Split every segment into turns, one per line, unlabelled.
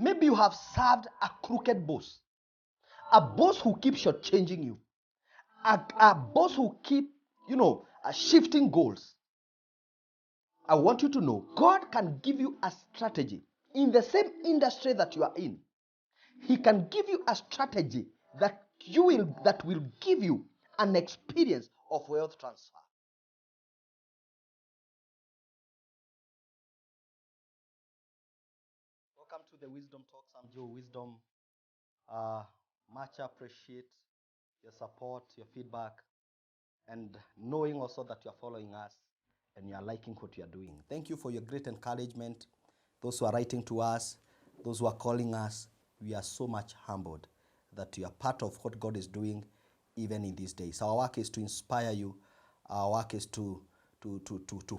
Maybe you have served a crooked boss, a boss who keeps shortchanging you, a boss who keep, shifting goals. I want you to know God can give you a strategy in the same industry that you are in. He can give you a strategy that will give you an experience of wealth transfer. Welcome to the Wisdom Talks. I'm Joe Wisdom. Uh, Much appreciate your support, your feedback, and knowing also that you're following us and you're liking what you're doing. Thank you for your great encouragement. Those who are writing to us, those who are calling us, we are so much humbled that you are part of what God is doing even in these days. Our work is to inspire you. Our work is to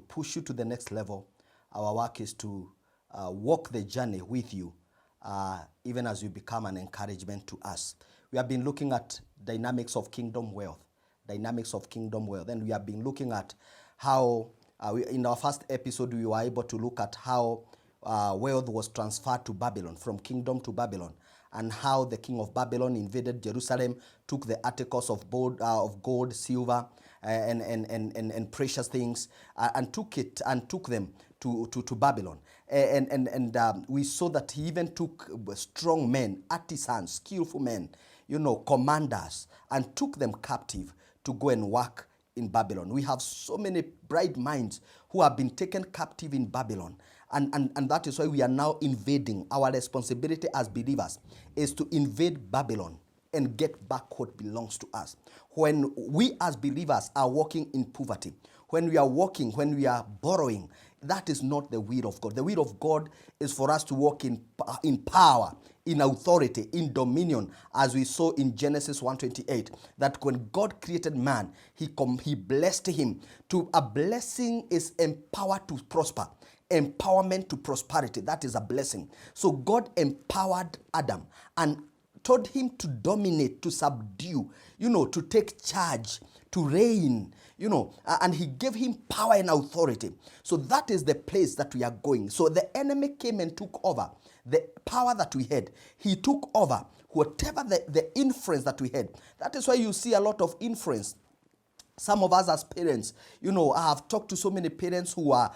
push you to the next level. Our work is to walk the journey with you, even as you become an encouragement to us. We have been looking at dynamics of kingdom wealth, and we have been looking at how, in our first episode, we were able to look at how wealth was transferred to Babylon, from kingdom to Babylon, and how the king of Babylon invaded Jerusalem, took the articles of gold, silver, and precious things, and took them to Babylon. And we saw that he even took strong men, artisans, skillful men, commanders, and took them captive to go and work in Babylon. We have so many bright minds who have been taken captive in Babylon. And that is why we are now invading. Our responsibility as believers is to invade Babylon and get back what belongs to us. When we as believers are walking in poverty, when we are borrowing, that is not the will of God. The will of God is for us to walk in power, in authority, in dominion, as we saw in Genesis 1:28, that when God created man, he blessed him. A blessing is empowered to prosper. Empowerment to prosperity, that is a blessing. So God empowered Adam and told him to dominate, to subdue, to take charge, to reign, and he gave him power and authority. So that is the place that we are going. So the enemy came and took over the power that we had. He took over whatever the influence that we had. That is why you see a lot of influence. Some of us as parents, I have talked to so many parents who are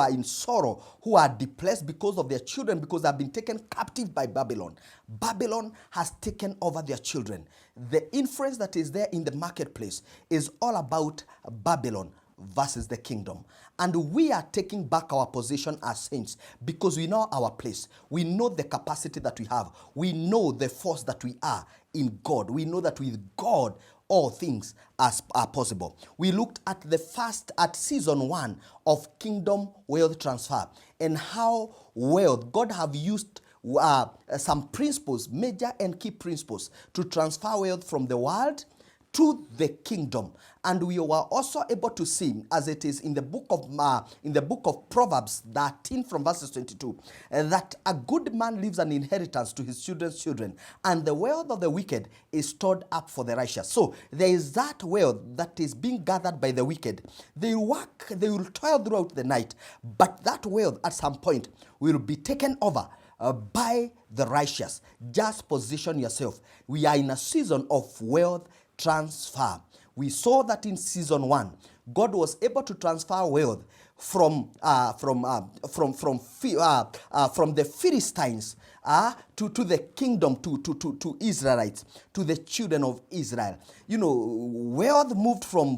in sorrow, who are depressed because of their children, because they have been taken captive by Babylon. Babylon has taken over their children. The influence that is there in the marketplace is all about Babylon versus the kingdom. And we are taking back our position as saints because we know our place. We know the capacity that we have. We know the force that we are in God. We know that with God, all things are possible. We looked at season 1 of kingdom wealth transfer and how God have used some principles, major and key principles, to transfer wealth from the world to the kingdom. And we were also able to see, as it is in the book of Proverbs 13 from verses 22, that a good man leaves an inheritance to his children's children, and the wealth of the wicked is stored up for the righteous. So there is that wealth that is being gathered by the wicked. They will toil throughout the night, but that wealth at some point will be taken over by the righteous. Just position yourself. We are in a season of wealth transfer. We saw that in season 1, God was able to transfer wealth from the Philistines to the kingdom, to Israelites, to the children of Israel. Wealth moved from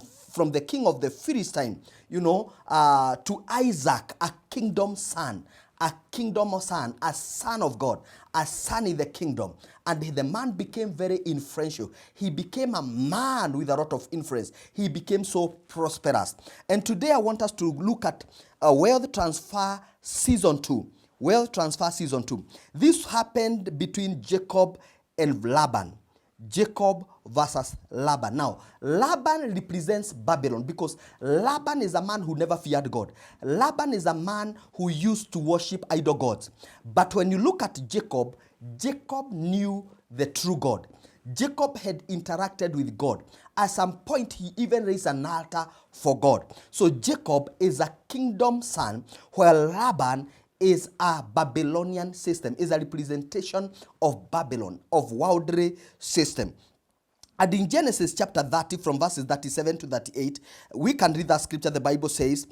the king of the Philistine, to Isaac, a kingdom son. A kingdom son, a son of God, a son in the kingdom. And the man became very influential. He became a man with a lot of influence. He became so prosperous. And today I want us to look at wealth transfer season 2. Wealth transfer season 2. This happened between Jacob and Laban. Jacob versus Laban. Now, Laban represents Babylon because Laban is a man who never feared God. Laban is a man who used to worship idol gods. But when you look at Jacob, Jacob knew the true God. Jacob had interacted with God. At some point, he even raised an altar for God. So Jacob is a kingdom son, while Laban
is a Babylonian system, is a representation of Babylon, of worldly system. And in Genesis chapter 30, from verses 37 to 38, we can read that scripture. The Bible says,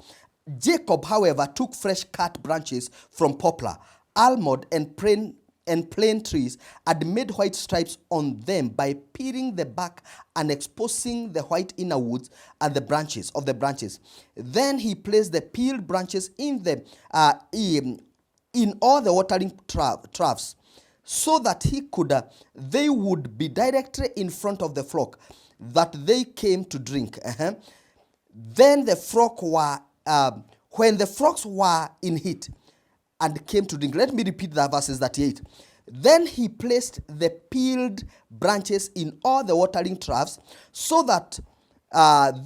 Jacob, however, took fresh cut branches from poplar, almond, and plane trees, and made white stripes on them by peeling the bark and exposing the white inner woods and the branches of the branches. Then he placed the peeled branches in all the watering troughs, so that they would be directly in front of the flock that they came to drink. Then the flock were, when the flocks were in heat and came to drink. Let me repeat that, verses 38. Then he placed the peeled branches in all the watering troughs, so that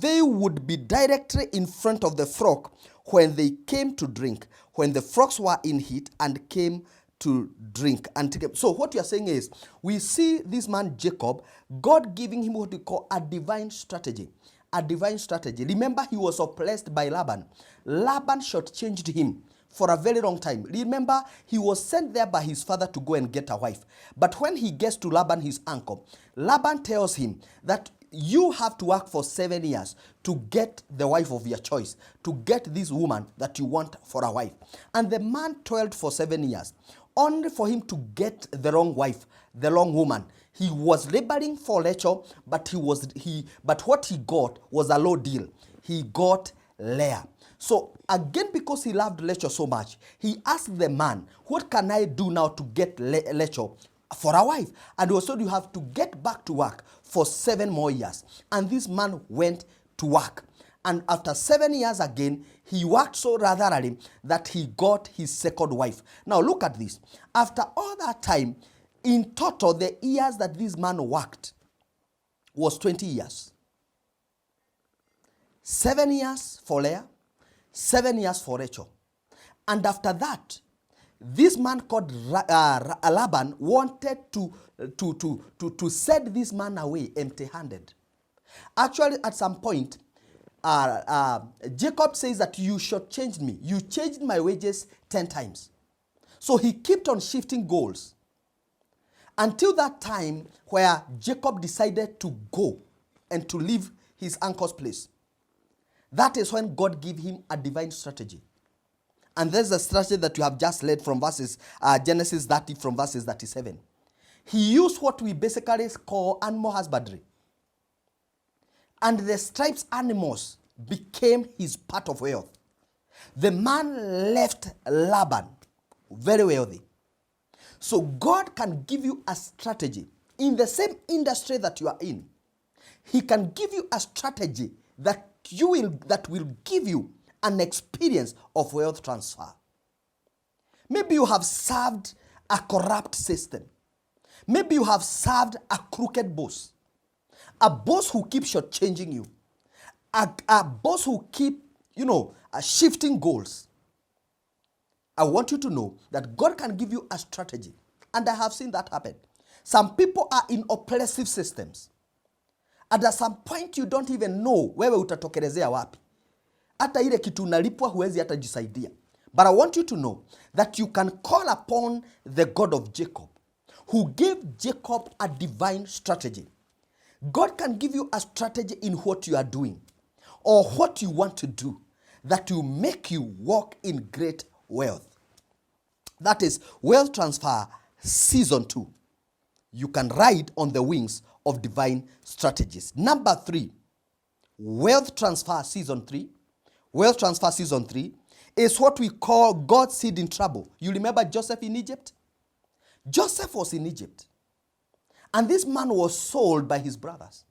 they would be directly in front of the flock when they came to drink, when the flocks were in heat and came to drink. So what you are saying is, we see this man Jacob, God giving him what we call a divine strategy. A divine strategy. Remember, he was oppressed by Laban. Laban shortchanged him for a very long time. Remember, he was sent there by his father to go and get a wife. But when he gets to Laban, his uncle, Laban tells him that you have to work for 7 years to get the wife of your choice, to get this woman that you want for a wife. And the man toiled for 7 years, only for him to get the wrong wife, the wrong woman. He was laboring for Rachel, but what he got was a low deal. He got Leah. So again, because he loved Rachel so much, he asked the man, what can I do now to get Rachel for a wife? And also, you have to get back to work for 7 more years. And this man went to work. And after 7 years again, he worked so thoroughly that he got his second wife. Now look at this. After all that time, in total, the years that this man worked was 20 years. 7 years for Leah, 7 years for Rachel. And after that, this man called Laban wanted to send this man away empty-handed. Actually, at some point, Jacob says that you shortchanged me. You changed my wages 10 times. So he kept on shifting goals until that time where Jacob decided to go and to leave his uncle's place. That is when God gave him a divine strategy. And there's a strategy that you have just read from Genesis 30 from verses 37. He used what we basically call animal husbandry. And the stripes animals became his part of wealth. The man left Laban very wealthy. So God can give you a strategy in the same industry that you are in. He can give you a strategy that will give you an experience of wealth transfer. Maybe you have served a corrupt system. Maybe you have served a crooked boss. A boss who keeps shortchanging you. A boss who keep, shifting goals. I want you to know that God can give you a strategy. And I have seen that happen. Some people are in oppressive systems. And at some point you don't even know wewe utatokelezea wapi. Hata ile kitu unalipwa huwezi hata jisaidia. But I want you to know that you can call upon the God of Jacob, who gave Jacob a divine strategy. God can give you a strategy in what you are doing or what you want to do that will make you walk in great wealth. That is Wealth Transfer Season 2. You can ride on the wings of divine strategies. Number 3, Wealth Transfer Season 3. Wealth Transfer Season 3 is what we call God's seed in trouble. You remember Joseph in Egypt? Joseph was in Egypt. And this man was sold by his brothers.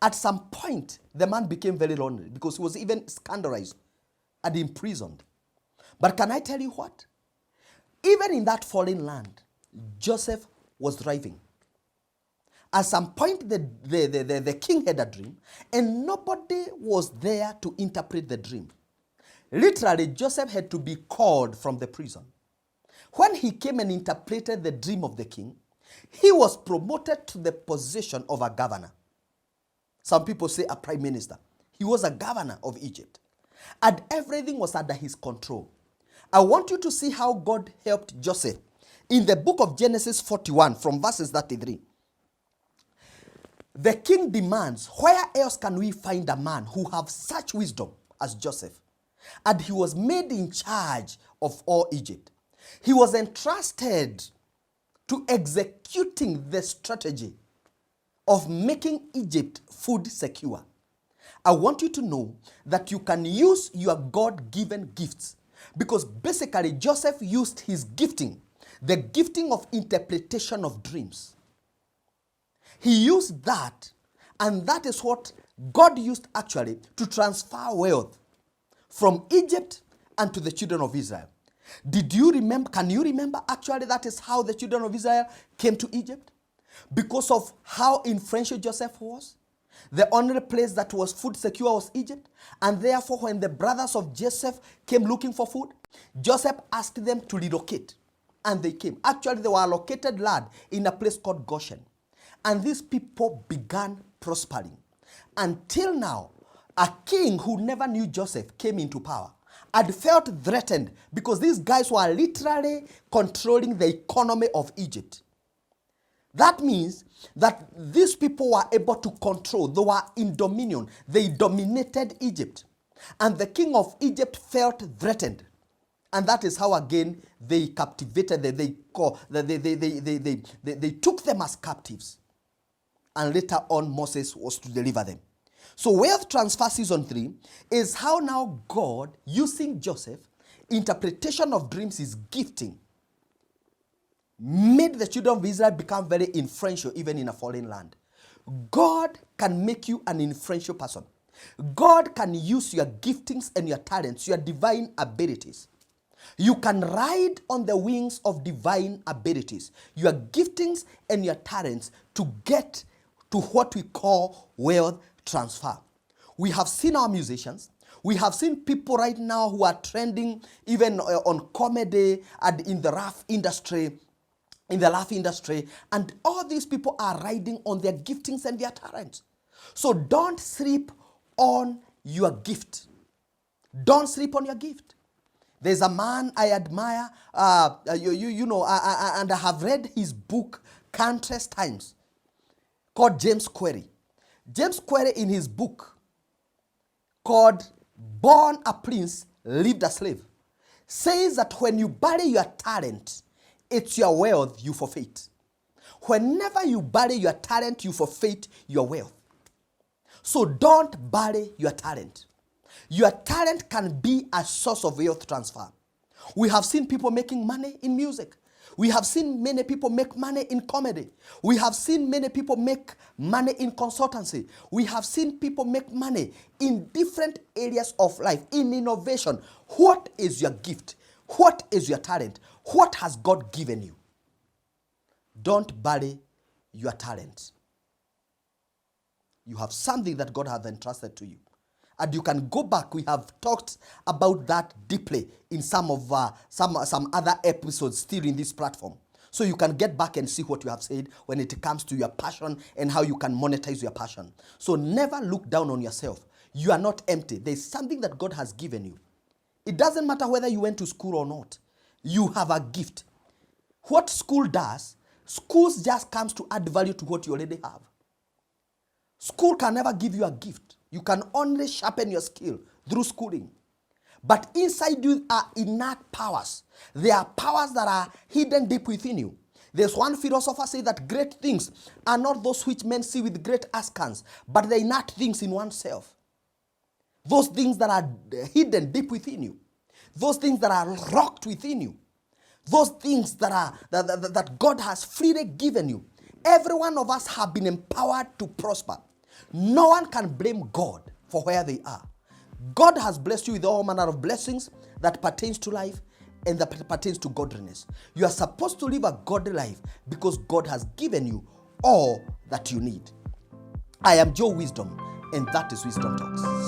At some point, the man became very lonely because he was even scandalized and imprisoned. But can I tell you what? Even in that foreign land, Joseph was thriving. At some point, the king had a dream, and nobody was there to interpret the dream. Literally, Joseph had to be called from the prison. When he came and interpreted the dream of the king, he was promoted to the position of a governor. Some people say a prime minister. He was a governor of Egypt. And everything was under his control. I want you to see how God helped Joseph. In the book of Genesis 41, from verses 33, the king demands, where else can we find a man who have such wisdom as Joseph? And he was made in charge of all Egypt. He was entrusted to executing the strategy of making Egypt food secure. I want you to know that you can use your God-given gifts, because basically Joseph used his gifting, the gifting of interpretation of dreams. He used that, and that is what God used actually to transfer wealth from Egypt and to the children of Israel. Did you remember? Can you remember actually that is how the children of Israel came to Egypt? Because of how influential Joseph was. The only place that was food secure was Egypt. And therefore, when the brothers of Joseph came looking for food, Joseph asked them to relocate. And they came. Actually, they were allocated land in a place called Goshen. And these people began prospering. Until now, a king who never knew Joseph came into power and felt threatened because these guys were literally controlling the economy of Egypt. That means that these people were able to control. They were in dominion. They dominated Egypt. And the king of Egypt felt threatened. And that is how again they captivated them. They took them as captives. And later on Moses was to deliver them. So wealth transfer season 3 is how now God, using Joseph, interpretation of dreams is gifting, made the children of Israel become very influential even in a foreign land. God can make you an influential person. God can use your giftings and your talents, your divine abilities. You can ride on the wings of divine abilities, your giftings and your talents, to get to what we call wealth transfer. We have seen our musicians. We have seen people right now who are trending even on comedy and in the laugh industry, and all these people are riding on their giftings and their talents. So don't sleep on your gift. Don't sleep on your gift. There's a man I admire, and I have read his book countless times, called James Query. James Query, in his book called Born a Prince, Lived a Slave, says that when you bury your talent, it's your wealth you forfeit. Whenever you bury your talent, you forfeit your wealth. So don't bury your talent. Your talent can be a source of wealth transfer. We have seen people making money in music. We have seen many people make money in comedy. We have seen many people make money in consultancy. We have seen people make money in different areas of life, in innovation. What is your gift? What is your talent? What has God given you? Don't bury your talent. You have something that God has entrusted to you. And you can go back. We have talked about that deeply in some other episodes still in this platform. So you can get back and see what you have said when it comes to your passion and how you can monetize your passion. So never look down on yourself. You are not empty. There's something that God has given you. It doesn't matter whether you went to school or not. You have a gift. What school does, schools just comes to add value to what you already have. School can never give you a gift. You can only sharpen your skill through schooling. But inside you are innate powers. There are powers that are hidden deep within you. There's one philosopher say that great things are not those which men see with great askance, but the innate things in oneself. Those things that are hidden deep within you. Those things that are rocked within you. Those things that God has freely given you. Every one of us have been empowered to prosper. No one can blame God for where they are. God has blessed you with all manner of blessings that pertains to life and that pertains to godliness. You are supposed to live a godly life because God has given you all that you need. I am Joe Wisdom, and that is Wisdom Talks.